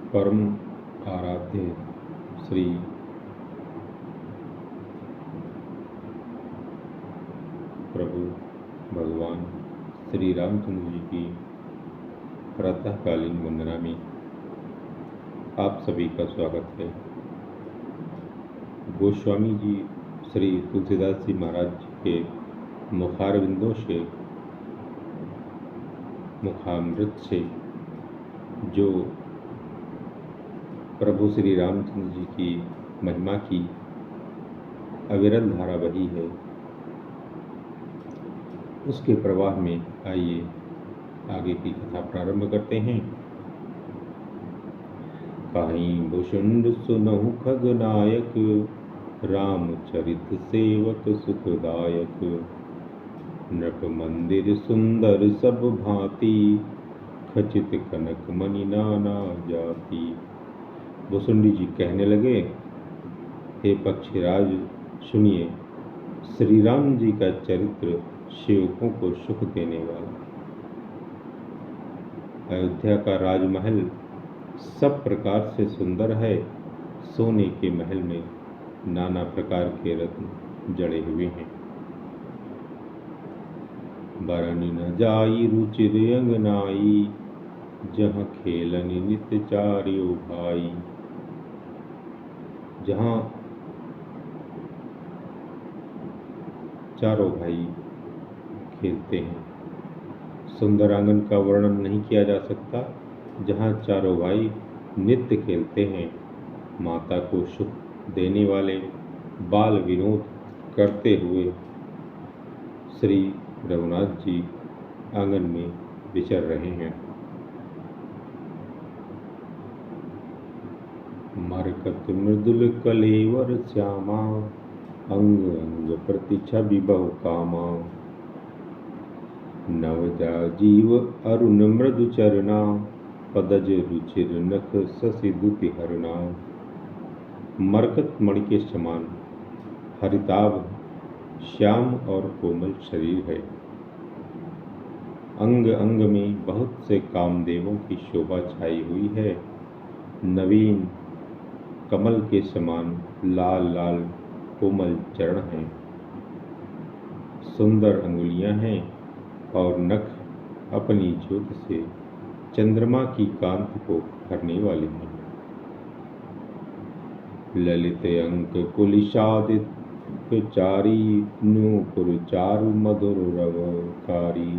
परम आराध्य श्री प्रभु भगवान श्री रामचंद्र जी की प्रातःकालीन वंदना में आप सभी का स्वागत है। गोस्वामी जी श्री तुलसीदास जी महाराज के मुखारविंदों से मुखामृत से जो प्रभु श्री रामचंद्र जी की महिमा की अविरल धारा बही है, उसके प्रवाह में आइए आगे की कथा प्रारंभ करते हैं। काहीं भुषुंड सुनहु खगनायक, रामचरित सेवक सुखदायक। नृप मंदिर सुंदर सब भांति, खचित कनक मणि नाना जाति। भुसुंडी जी कहने लगे, हे पक्षीराज सुनिए, श्री राम जी का चरित्र सेवकों को सुख देने वाला। अयोध्या का राजमहल सब प्रकार से सुंदर है। सोने के महल में नाना प्रकार के रत्न जड़े हुए हैं। बरनी न जाई रुचिर अंगनाई, जहाँ खेलनि नित्य चार्यो भाई। जहाँ चारों भाई खेलते हैं, सुंदर आंगन का वर्णन नहीं किया जा सकता। जहाँ चारों भाई नित्य खेलते हैं, माता को सुख देने वाले बाल विनोद करते हुए श्री रघुनाथ जी आंगन में विचर रहे हैं। मरकत मृदुल कलेवर श्यामा, अंग अंग प्रति छवि बहु कामा। नवजा जीव अरुण मृदु चरना, पदज रुचिर नख शशि दुति हरना। मरकत मणि के समान हरिताभ श्याम और कोमल शरीर है। अंग अंग में बहुत से कामदेवों की शोभा छाई हुई है। नवीन कमल के समान लाल लाल कोमल चरण हैं। सुंदर अंगुलियां हैं और नख अपनी ज्योति से चंद्रमा की कांति को भरने वाले हैं। ललित अंक कुलिशादित चारी, नूपुर चारु मधुर रवकारी।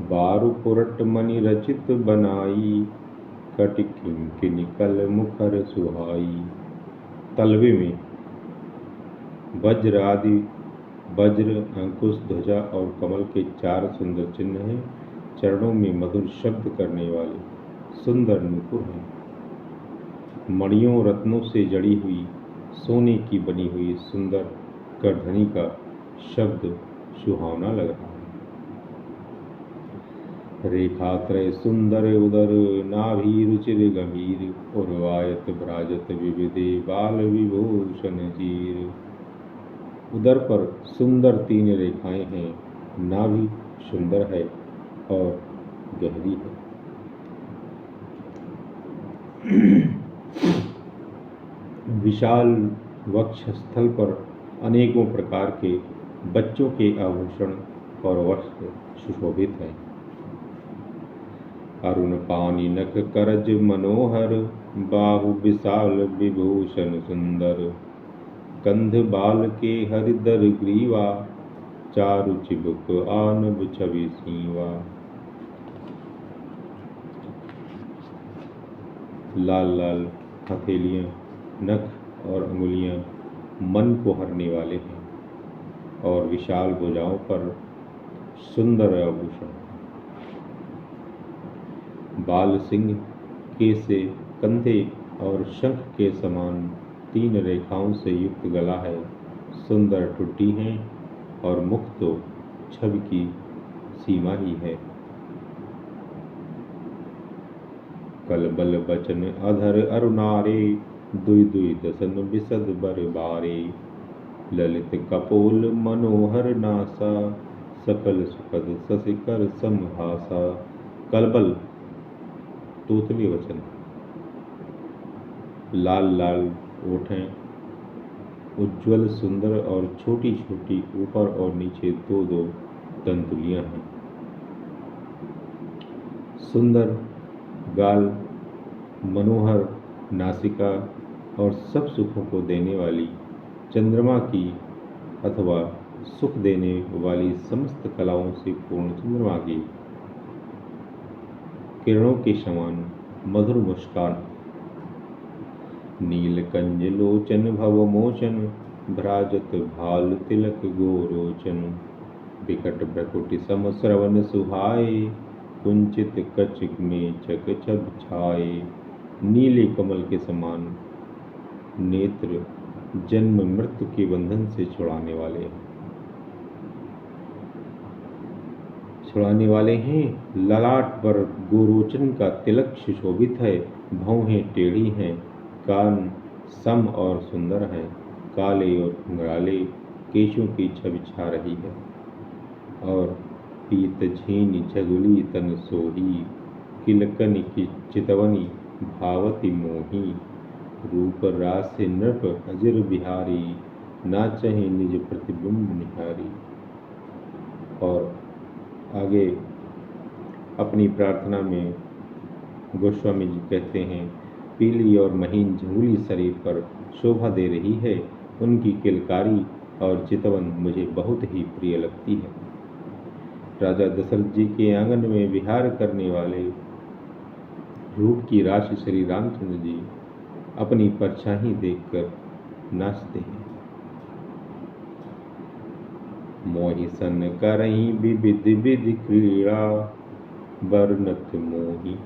बारु पुरट मणि रचित बनाई, कटिक किनिकल मुखर सुहाई। तलवे में वज्र आदि वज्र, अंकुश, ध्वजा और कमल के 4 सुंदर चिन्ह हैं। चरणों में मधुर शब्द करने वाले सुंदर नूपुर हैं। मणियों रत्नों से जड़ी हुई सोने की बनी हुई सुंदर करधनी का शब्द सुहावना लग रहा है। रेखात्रय सुंदर उदर, नाभि रुचिर गंभीर। उर्वायत भ्राजत विविधे, बाल विभूषण जीर। उदर पर सुंदर 3 रेखाएं हैं। नाभि सुंदर है और गहरी है। विशाल वक्षस्थल पर अनेकों प्रकार के बच्चों के आभूषण और वस्त्र सुशोभित हैं। अरुण पानी नख करज मनोहर, बाहु विशाल विभूषण सुंदर। कंध बाल के हरिदर ग्रीवा, चारु चिबुक आनब छवि सीवा। लाल लाल हथेलियां, नख और अंगुलियां मन को हरने वाले हैं और विशाल भुजाओं पर सुंदर आभूषण। बाल सिंह के से कंधे और शंख के समान 3 रेखाओं से युक्त गला है। सुंदर ठुड्डी हैं और मुख तो छवि की सीमा ही है। कलबल बचन अधर अरुणारे, दुई दुई दसन बिसद बर बारे। ललित कपोल मनोहर नासा, सकल सुखद शशिकर समहासा। कलबल तोतली वचन, लाल लाल ओठें, उज्ज्वल सुंदर और छोटी छोटी ऊपर और नीचे दो दो तंतुलियां हैं। सुंदर गाल, मनोहर नासिका और सब सुखों को देने वाली चंद्रमा की अथवा सुख देने वाली समस्त कलाओं से पूर्ण चंद्रमा की किरणों के समान मधुर मुस्कान, नीलकंज लोचन भव मोचन भ्राजत भाल तिलक गोरोचन, विकट भ्रकुटि सम श्रवण सुहाए कुंचित कच में चक छब छाए, नीले कमल के समान नेत्र जन्म मृत्यु के बंधन से छुड़ाने वाले हैं। ललाट पर गोरोचन का तिलक सुशोभित है, भौहें टेढ़ी हैं, कान सम और सुंदर हैं, काले और घुंघराले केशों की छवि छा रही है, और पीत झीन झगुली तन सोही, किलकन की चितवनी भावती मोही, रूप रास नृप अजिर बिहारी, नाचहि निज प्रतिबिंब निहारी। और आगे अपनी प्रार्थना में गोस्वामी जी कहते हैं, पीली और महीन झंगुली शरीर पर शोभा दे रही है, उनकी किलकारी और चितवन मुझे बहुत ही प्रिय लगती है। राजा दशरथ जी के आंगन में विहार करने वाले रूप की राशि श्री रामचंद्र जी अपनी परछाई देखकर नाचते हैं। मोहि सन करही विविध विधि क्रीड़ा, बरनत मोहि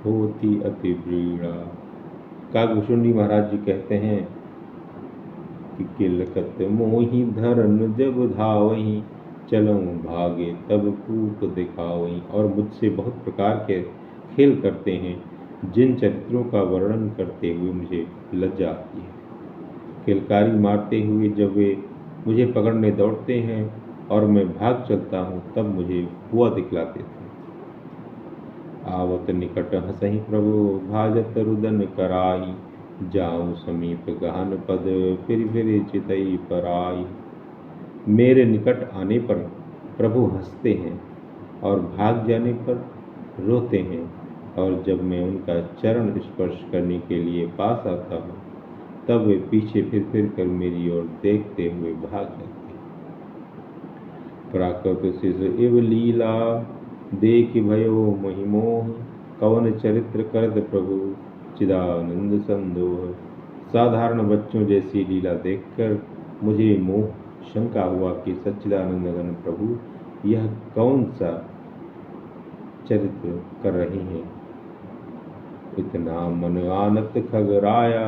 होती अति व्रीड़ा। काकभूषुंडी महाराज जी कहते हैं कि किलकत मोहि धरन जब धावही, चलऊं भागे तब कूप दिखावही। और मुझसे बहुत प्रकार के खेल करते हैं, जिन चरित्रों का वर्णन करते हुए मुझे लज्जा आती है। किलकारी मारते हुए जब वे मुझे पकड़ने दौड़ते हैं और मैं भाग चलता हूँ, तब मुझे हुआ दिखलाते थे। आवत निकट हंसहि प्रभु भाजत रुदन कराई, जाऊं समीप गहन पद फिर फिर चितई पराई। मेरे निकट आने पर प्रभु हंसते हैं और भाग जाने पर रोते हैं, और जब मैं उनका चरण स्पर्श करने के लिए पास आता हूँ, तब वे पीछे फिर कर मेरी ओर देखते हुए भाग जाते हैं। प्राकृत शिष इव लीला देख भयो महिमोह, कवन चरित्र करत प्रभु चिदानंद संदोह। साधारण बच्चों जैसी लीला देखकर मुझे मोह शंका हुआ कि सच्चिदानंद घन प्रभु यह कौन सा चरित्र कर रहे हैं। इतना मन आनत खगराया,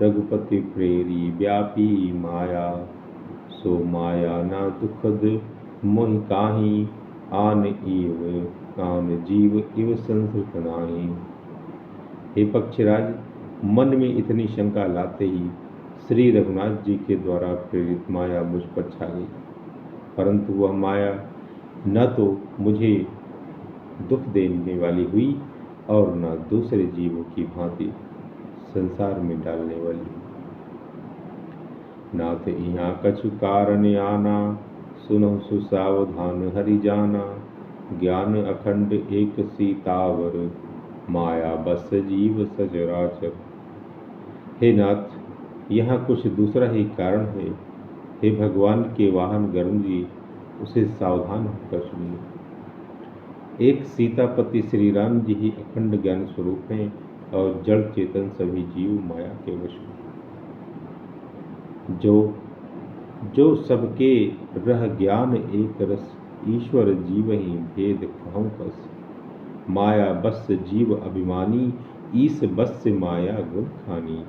रघुपति प्रेरी व्यापी माया, सो माया ना दुखद मोहि काहि, आन जीव इव संसृत नाहि। हे पक्षीराज, मन में इतनी शंका लाते ही श्री रघुनाथ जी के द्वारा प्रेरित माया मुझ पर छा गई, परंतु वह माया न तो मुझे दुख देने वाली हुई और न दूसरे जीवों की भांति संसार में डालने वाली। नाथ यहाँ कछु कारण आना, सुनो सुसावधान हरि जाना, ज्ञान अखंड एक सीतावर, माया बस जीव सचराचर। हे नाथ, यहाँ कुछ दूसरा ही कारण है। हे भगवान के वाहन गरुड़ जी, उसे सावधान होकर सुनिए। एक सीतापति श्री राम जी ही अखंड ज्ञान स्वरूप हैं और जड़ चेतन सभी जीव माया के वश में। जो सबके रह ज्ञान एक रस, ईश्वर जीव ही भेद कहूँ कस। माया बस जीव अभिमानी, ईस बस से माया गुण खानी।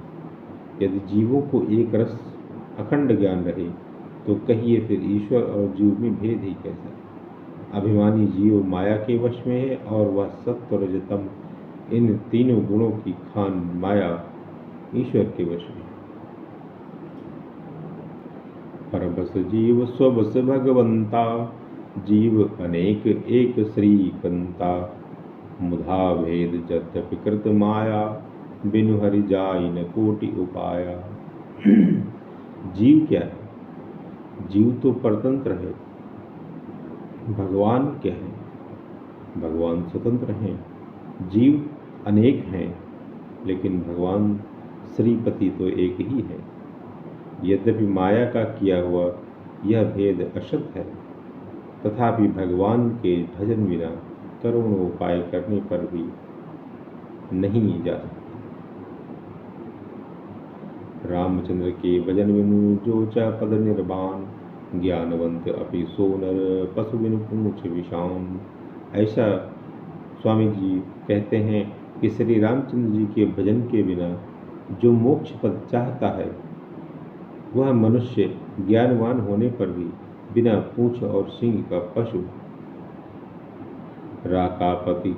यदि जीवों को एक रस अखंड ज्ञान रहे तो कहिए फिर ईश्वर और जीव में भेद ही कैसा। अभिमानी जीव माया के वश में है और वह सत्व रजतम इन तीनों गुणों की खान माया ईश्वर के वश में। परबस जीव स्वबस भगवंता, जीव अनेक एक श्री कंता। मुधा भेद जद्यपि कृत माया, बिनु हरि जाई न कोटि उपाया। जीव क्या है? जीव तो परतंत्र है। भगवान क्या है? भगवान स्वतंत्र हैं। जीव अनेक हैं, लेकिन भगवान श्रीपति तो एक ही है। यद्यपि माया का किया हुआ यह भेद असत है, तथापि भगवान के भजन बिना करोड़ों उपाय करने पर भी नहीं जा सकते। रामचंद्र के भजन बिनु जो च पद निर्वाण, ज्ञानवंत अपि सो नर पशु बिनु पूछ विषाम। ऐसा स्वामी जी कहते हैं कि श्री रामचंद्र जी के भजन के बिना जो मोक्ष पद चाहता है, वह मनुष्य ज्ञानवान होने पर भी बिना पूंछ और सिंह का पशु। राकापति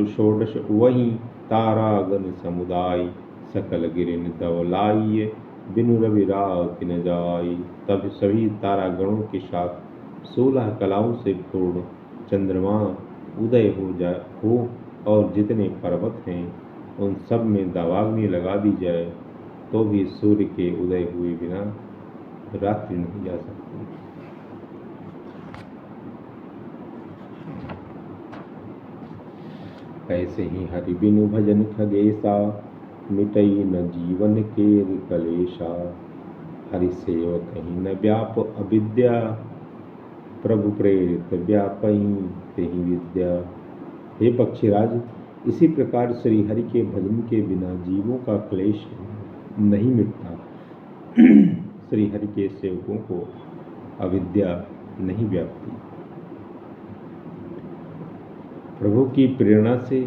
षोडश वहीं तारागण समुदाय, सकल गिरिन धवलाइए बिनु रवि रात न जाई। तब सभी तारागणों के साथ 16 कलाओं से पूर्ण चंद्रमा उदय हो और जितने पर्वत हैं उन सब में दावाग्नि लगा दी जाए तो भी सूर्य के उदय हुए बिना रात्रि नहीं जा सकती। ऐसे ही हरि बिनु भजन खगेशा, मिटई न जीवन के कलेशा। हरि सेवक ही न व्याप अविद्या, प्रभु प्रेरित व्यापई तेहि विद्या। हे पक्षीराज, इसी प्रकार श्री हरि के भजन के बिना जीवों का क्लेश नहीं मिटता। श्री हरि के सेवकों को अविद्या नहीं व्यापती। प्रभु की प्रेरणा से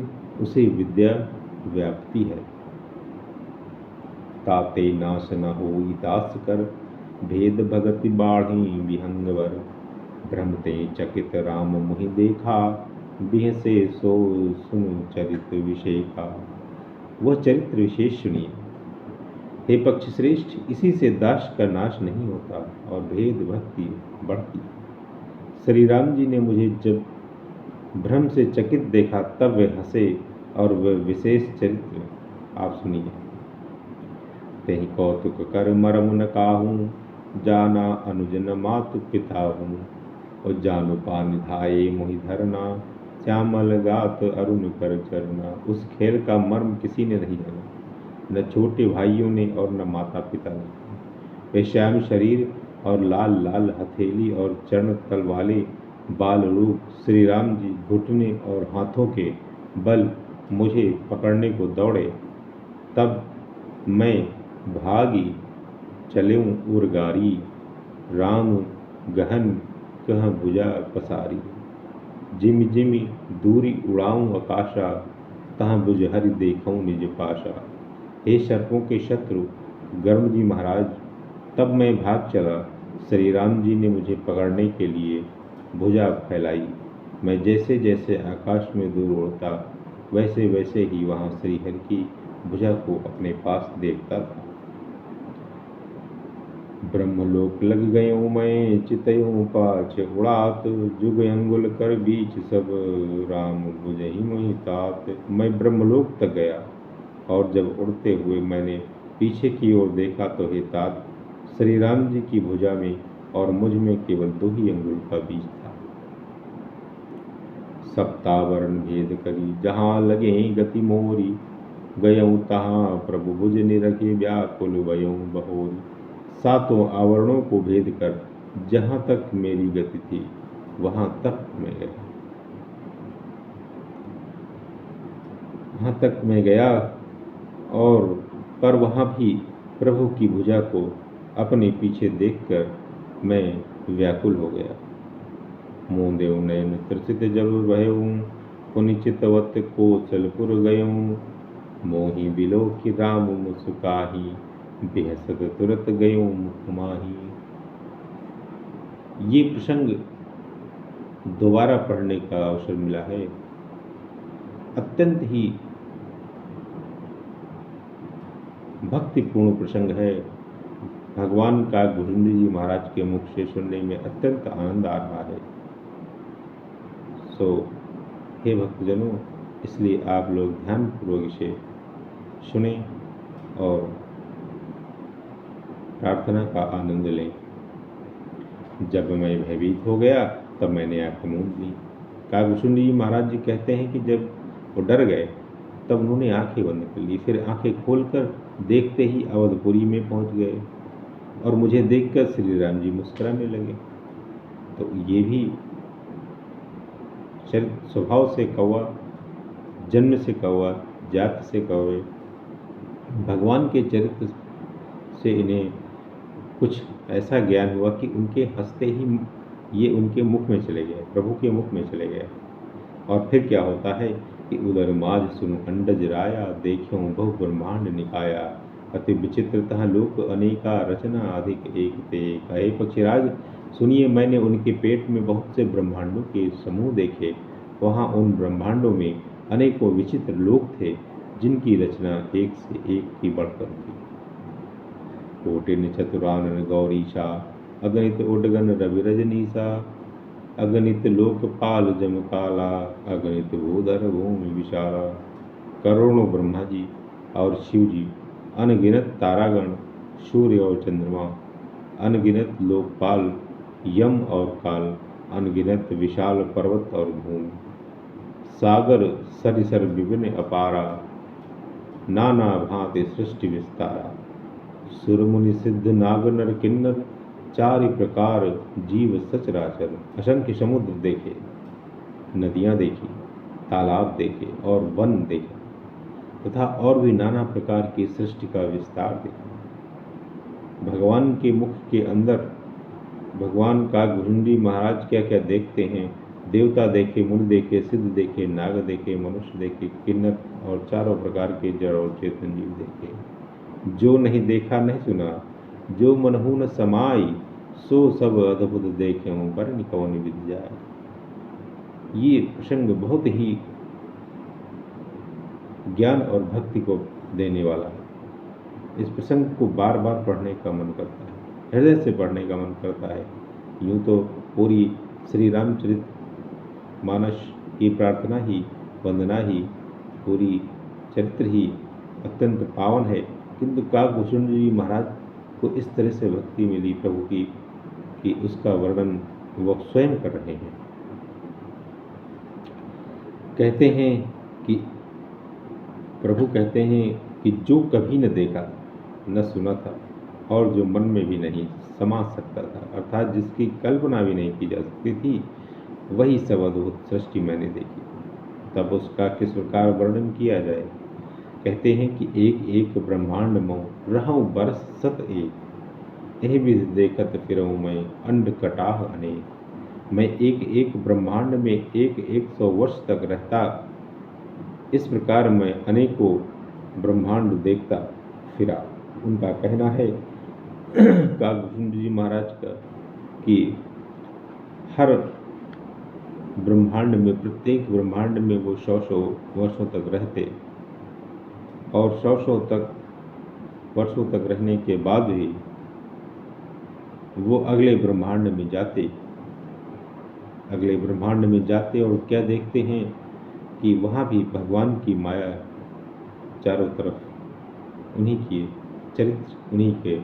उसे विद्या व्याप्ति है। ताते नाश न होई दास कर, भेद भगति बाढ़ी विहंगवर। भ्रमते चकित राम मुहि देखा, बिह से सो सुनु चरित्र विशेखा। वह चरित्र विशेष सुनिए। हे पक्ष श्रेष्ठ, इसी से दास का नाश नहीं होता और भेद भक्ति बढ़ती। श्री राम जी ने मुझे जब भ्रम से चकित देखा तब वे हंसे और वह विशेष चरित्र आप सुनिए। तेहि कौतुक कर मरम न काहूँ, जाना अनुजन मातु पिता हूँ। और जानु पान धाये मोहि धरना, श्यामल गात अरुण कर चरना। उस खेल का मर्म किसी ने नहीं जाना, न छोटे भाइयों ने और न माता पिता ने। वे श्याम शरीर और लाल लाल हथेली और चरण तल वाले बाल रूप श्री राम जी घुटने और हाथों के बल मुझे पकड़ने को दौड़े। तब मैं भागी चलूं उर्गारी, राम गहन कह भुजा पसारी। जिमि जिमि दूरी उड़ाऊं आकाशा, तहाँ बुझ हरि देखूं निज पाशा। हे सर्पों के शत्रु गर्म जी महाराज, तब मैं भाग चला। श्री राम जी ने मुझे पकड़ने के लिए भुजा फैलाई। मैं जैसे जैसे आकाश में दूर उड़ता, वैसे वैसे ही वहाँ श्री हरि की भुजा को अपने पास देखता था। ब्रह्मलोक लग गयो मैं, चितयो पाछ उड़ात। जुग अंगुल कर बीच सब, राम बुझहि मोहि तात। मैं ब्रह्मलोक तक गया और जब उड़ते हुए मैंने पीछे की ओर देखा तो हे तात, श्री राम जी की भुजा में और मुझ में केवल 2 ही अंगुल का बीच था। सप्तावरण भेद करी जहाँ लगे गति मोरी, गयऊँ तहाँ प्रभु भुज निरखे व्याकुल भयऊँ बहोरी। 7 आवरणों को भेद कर जहाँ तक मेरी गति थी वहाँ तक मैं गया और पर वहाँ भी प्रभु की भुजा को अपने पीछे देखकर मैं व्याकुल हो गया। मोदेव नयन त्रसित जब भयऊँ, पुनि चितवत कोसलपुर गयऊँ। मोहि बिलोकि राम मुस्काही, बेहसत तुरत गयऊँ मुख माही। ये प्रसंग दोबारा पढ़ने का अवसर मिला है। अत्यंत ही भक्तिपूर्ण प्रसंग है। भगवान का गुरुंद जी महाराज के मुख से सुनने में अत्यंत आनंद आ रहा है। हे भक्तजनों, इसलिए आप लोग ध्यानपूर्वक इसे सुने और प्रार्थना का आनंद लें। जब मैं भयभीत हो गया तब मैंने आंखें मूंद ली। काकभूषुंड जी महाराज जी कहते हैं कि जब वो डर गए तब उन्होंने आंखें बंद कर ली, फिर आंखें खोलकर देखते ही अवधपुरी में पहुंच गए और मुझे देखकर श्री राम जी मुस्कुराने लगे। तो ये भी चरित्र स्वभाव से कौवा, जन्म से कौवा, जात से कौवे, भगवान के चरित्र से इन्हें कुछ ऐसा ज्ञान हुआ कि उनके हंसते ही ये उनके मुख में चले गए, प्रभु के मुख में चले गए। और फिर क्या होता है कि उदर माज सुनु अंडज राया, देखो बहु ब्रह्मांड निकाया, अति विचित्रतः लोक अनेका, रचना अधिक एक ते। कहे पक्षीराज सुनिए, मैंने उनके पेट में बहुत से ब्रह्मांडों के समूह देखे। वहाँ उन ब्रह्मांडों में अनेकों विचित्र लोक थे जिनकी रचना एक से एक की बढ़कर थी। कोटिन चतुरानन गौरीशा, अगणित उडगन रवि रजनीसा, अगणित लोकपाल जमकाला, अगणित भूधर भूमि विशाला। करोड़ों ब्रह्मा जी और शिव जी, अनगिनत तारागण, सूर्य और चंद्रमा, अनगिनत लोकपाल यम और काल, अनगिनत विशाल पर्वत और भूमि, सागर सरिसर विभिन्न अपारा, नाना भांति सृष्टि विस्तारा। सुरमुनि सिद्ध नाग नर किन्नर, चारि प्रकार जीव सचराचर। असंख्य समुद्र देखे, नदियां देखी, तालाब देखे और वन देखे तथा और भी नाना प्रकार की सृष्टि का विस्तार देखा। भगवान के मुख के अंदर भगवान काकभूषुंड महाराज क्या क्या देखते हैं। देवता देखे, मुनि देखे, सिद्ध देखे, नाग देखे, मनुष्य देखे, किन्नर और चारों प्रकार के जड़ और चेतन जीव देखे। जो नहीं देखा नहीं सुना, जो मनहु न समाई, सो सब अद्भुत देखे वर्ण कौन विद जाए। ये प्रसंग बहुत ही ज्ञान और भक्ति को देने वाला है। इस प्रसंग को बार बार पढ़ने का मन करता है, हृदय से पढ़ने का मन करता है। यूँ तो पूरी श्री रामचरित मानस की प्रार्थना ही, वंदना ही, पूरी चरित्र ही अत्यंत पावन है, किंतु काकभूषुंड जी महाराज को इस तरह से भक्ति मिली प्रभु की कि उसका वर्णन वो स्वयं कर रहे हैं। कहते हैं कि प्रभु कहते हैं कि जो कभी न देखा न सुना था और जो मन में भी नहीं समा सकता था, अर्थात जिसकी कल्पना भी नहीं की जा सकती थी, वही सब अद्भुत सृष्टि मैंने देखी। तब उसका किस प्रकार वर्णन किया जाए। कहते हैं कि एक एक ब्रह्मांड मोह रहूं बरस सत एक, यह विधि देखत फिरऊं मैं अंड कटाह अनेक। मैं एक एक ब्रह्मांड में एक एक 100 वर्ष तक रहता, इस प्रकार मैं अनेकों ब्रह्मांड देखता फिरा। उनका कहना है काकभूषुंड जी महाराज का कि हर ब्रह्मांड में, प्रत्येक ब्रह्मांड में वो 100 वर्षों तक रहते और 100 वर्षों तक रहने के बाद भी वो अगले ब्रह्मांड में जाते और क्या देखते हैं कि वहाँ भी भगवान की माया चारों तरफ, उन्हीं के चरित्र, उन्हीं के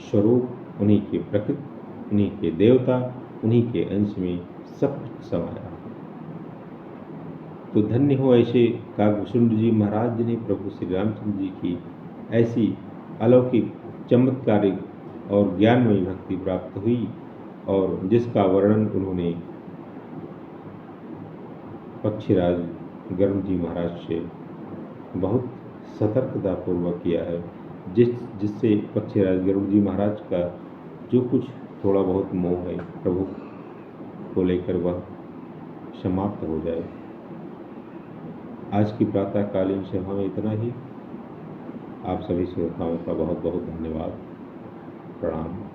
स्वरूप, उन्हीं के प्रकृति, उन्हीं के देवता, उन्हीं के अंश में सब कुछ समाया। तो धन्य हो ऐसे काकभूषुंड जी महाराज जिन्हें प्रभु श्री रामचंद्र जी की ऐसी अलौकिक, चमत्कारिक और ज्ञानमयी भक्ति प्राप्त हुई और जिसका वर्णन उन्होंने पक्षीराज गरुड़ जी महाराज से बहुत सतर्कतापूर्वक किया है, जिससे पक्षीराज गरुड़ जी महाराज का जो कुछ थोड़ा बहुत मोह है प्रभु को लेकर वह समाप्त हो जाए। आज की प्रातःकालीन सभा में इतना ही। आप सभी श्रोताओं का बहुत बहुत धन्यवाद, प्रणाम।